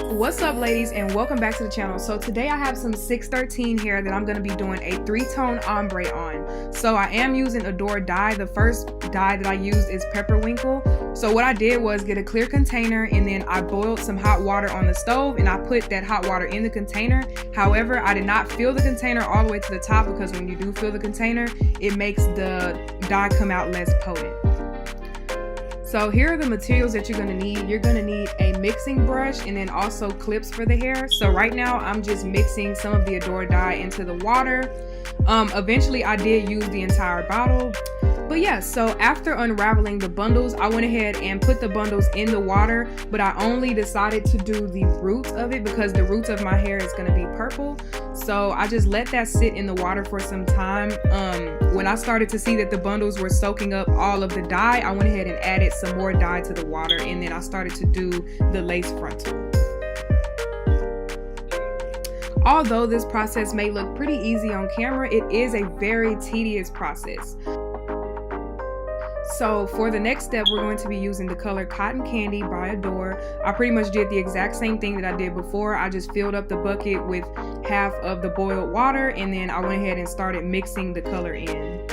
What's up, ladies, and welcome back to the channel. So today I have some 613 hair that I'm going to be doing a 3-tone ombre on. So I am using Adore dye. The first dye that I used is Pepperwinkle. So what I did was get a clear container, and then I boiled some hot water on the stove, and I put that hot water in the container. However, I did not fill the container all the way to the top, because when you do fill the container, it makes the dye come out less potent. So here are the materials that you're going to need. You're going to need a mixing brush and then also clips for the hair. So right now I'm just mixing some of the Adore dye into the water. Eventually I did use the entire bottle. But yeah, so after unraveling the bundles, I went ahead and put the bundles in the water, but I only decided to do the roots of it because the roots of my hair is going to be purple. So I just let that sit in the water for some time. When I started to see that the bundles were soaking up all of the dye, I went ahead and added some more dye to the water, and then I started to do the lace frontal. Although this process may look pretty easy on camera, it is a very tedious process. So for the next step, we're going to be using the color Cotton Candy by Adore. I pretty much did the exact same thing that I did before. I just filled up the bucket with half of the boiled water, and then I went ahead and started mixing the color in.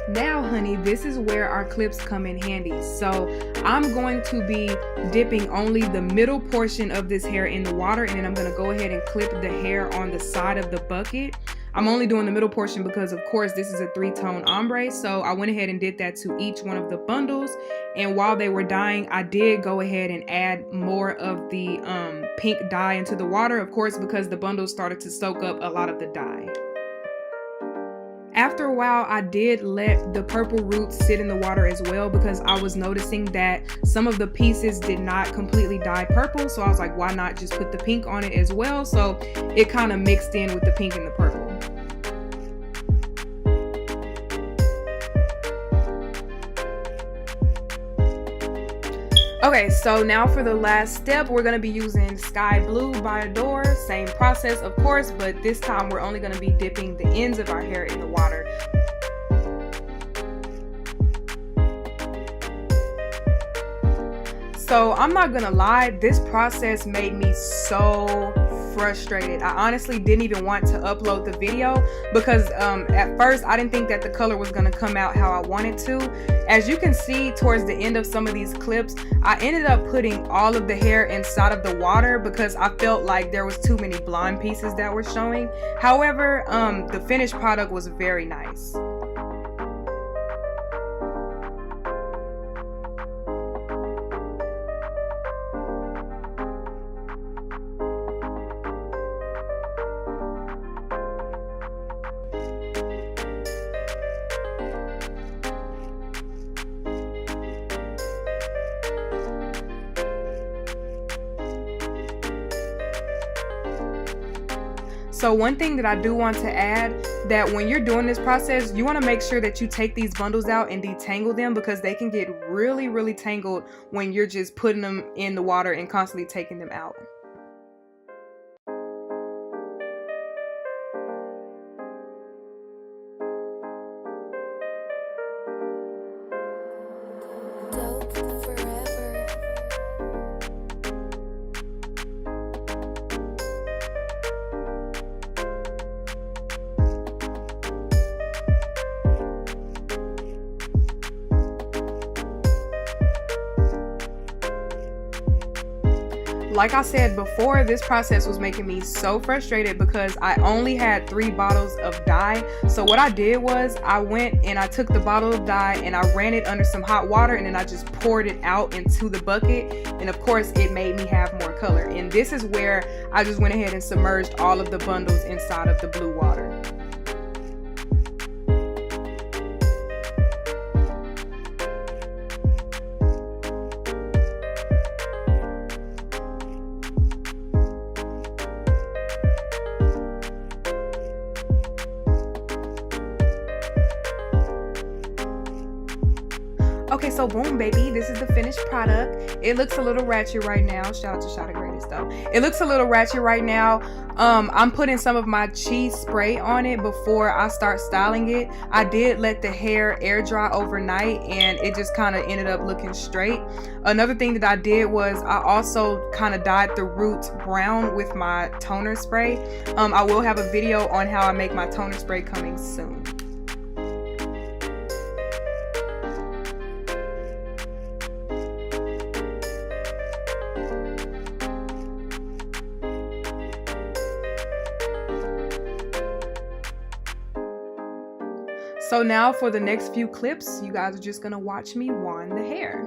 Now, honey, this is where our clips come in handy. So I'm going to be dipping only the middle portion of this hair in the water, and then I'm going to go ahead and clip the hair on the side of the bucket. I'm only doing the middle portion because, of course, this is a 3-tone ombre. So I went ahead and did that to each one of the bundles. And while they were dyeing, I did go ahead and add more of the pink dye into the water, of course, because the bundles started to soak up a lot of the dye. After a while, I did let the purple roots sit in the water as well, because I was noticing that some of the pieces did not completely dye purple. So I was like, why not just put the pink on it as well? So it kind of mixed in with the pink and the purple. Okay, so now for the last step, we're going to be using Sky Blue by Adore. Same process, of course, but this time we're only going to be dipping the ends of our hair in the water. So I'm not gonna lie, this process made me so frustrated. I honestly didn't even want to upload the video because at first I didn't think that the color was gonna come out how I wanted to. As you can see towards the end of some of these clips, I ended up putting all of the hair inside of the water because I felt like there was too many blonde pieces that were showing. However, the finished product was very nice. So one thing that I do want to add, that when you're doing this process, you want to make sure that you take these bundles out and detangle them, because they can get really tangled when you're just putting them in the water and constantly taking them out. Like I said before, this process was making me so frustrated because I only had 3 bottles of dye. So what I did was I went and I took the bottle of dye and I ran it under some hot water, and then I just poured it out into the bucket, and of course it made me have more color. And this is where I just went ahead and submerged all of the bundles inside of the blue water. Okay, so boom, baby, this is the finished product. It looks a little ratchet right now. Shout out to Shot of Greatest, though. So it looks a little ratchet right now. I'm putting some of my cheese spray on it before I start styling it. I did let the hair air dry overnight and it just kind of ended up looking straight. Another thing that I did was I also kind of dyed the roots brown with my toner spray. I will have a video on how I make my toner spray coming soon. So now for the next few clips, you guys are just gonna watch me wand the hair.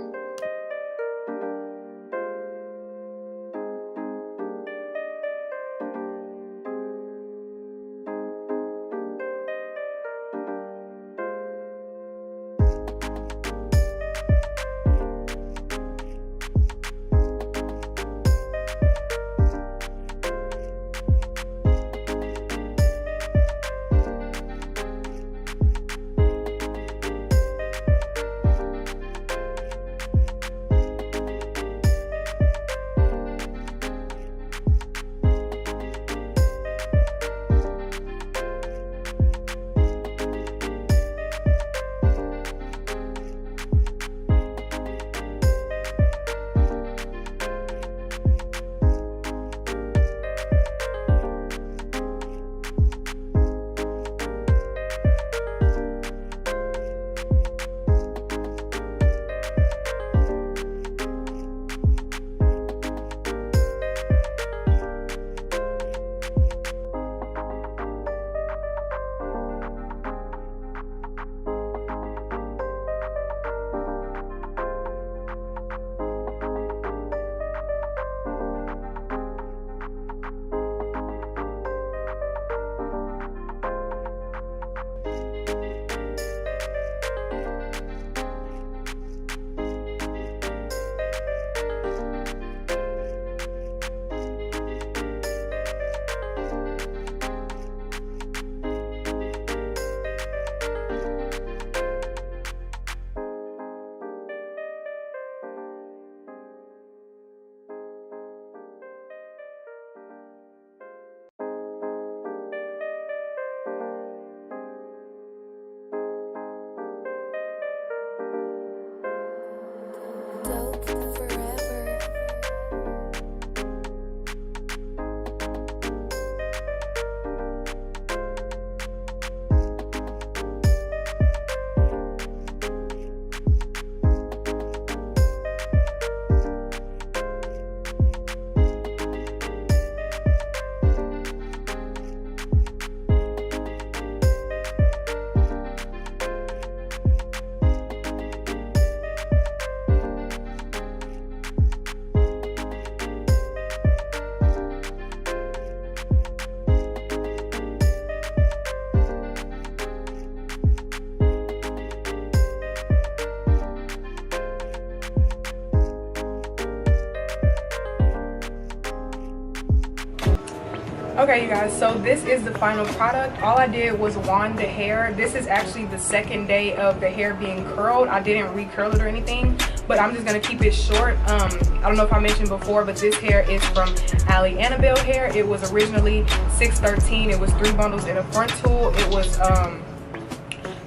Okay, you guys, so this is the final product. All I did was wand the hair. This is actually the second day of the hair being curled. I didn't re-curl it or anything, but I'm just gonna keep it short. I don't know if I mentioned before, but this hair is from Annabelle hair. It was originally 613. It was 3 bundles in a frontal. It was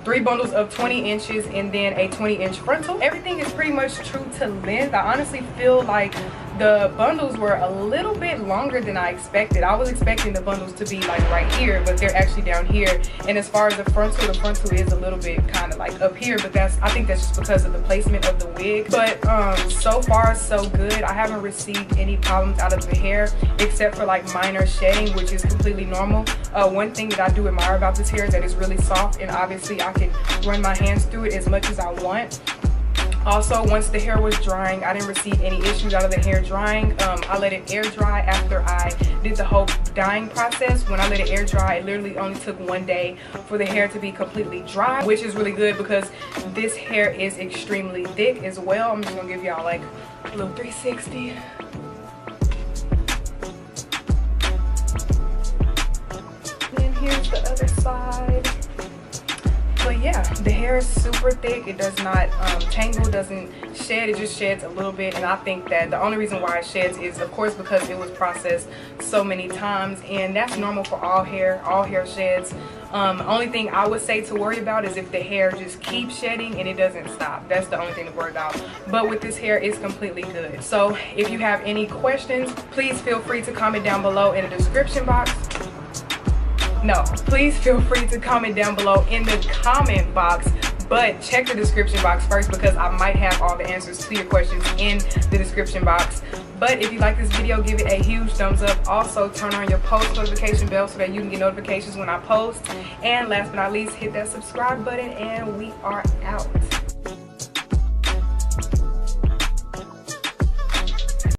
3 bundles of 20 inches and then a 20-inch frontal. Everything is pretty much true to length. I honestly feel like the bundles were a little bit longer than I expected. I was expecting the bundles to be like right here, but they're actually down here. And as far as the frontal is a little bit kind of like up here, but I think that's just because of the placement of the wig. But so far so good. I haven't received any problems out of the hair except for like minor shedding, which is completely normal. One thing that I do admire about this hair is that it's really soft, and obviously I can run my hands through it as much as I want. Also, once the hair was drying, I didn't receive any issues out of the hair drying. I let it air dry after I did the whole dyeing process. When I let it air dry, it literally only took 1 day for the hair to be completely dry, which is really good because this hair is extremely thick as well. I'm just gonna give y'all like a little 360. And here's the other side. But yeah, the hair hair is super thick. It does not tangle, doesn't shed, it just sheds a little bit. And I think that the only reason why it sheds is of course because it was processed so many times, and that's normal for all hair sheds. Only thing I would say to worry about is if the hair just keeps shedding and it doesn't stop. That's the only thing to worry about. But with this hair, it's completely good. So if you have any questions, please feel free to comment down below in the description box. No, please feel free to comment down below in the comment box, but check the description box first because I might have all the answers to your questions in the description box. But if you like this video, give it a huge thumbs up. Also, turn on your post notification bell so that you can get notifications when I post. And last but not least, hit that subscribe button, and we are out.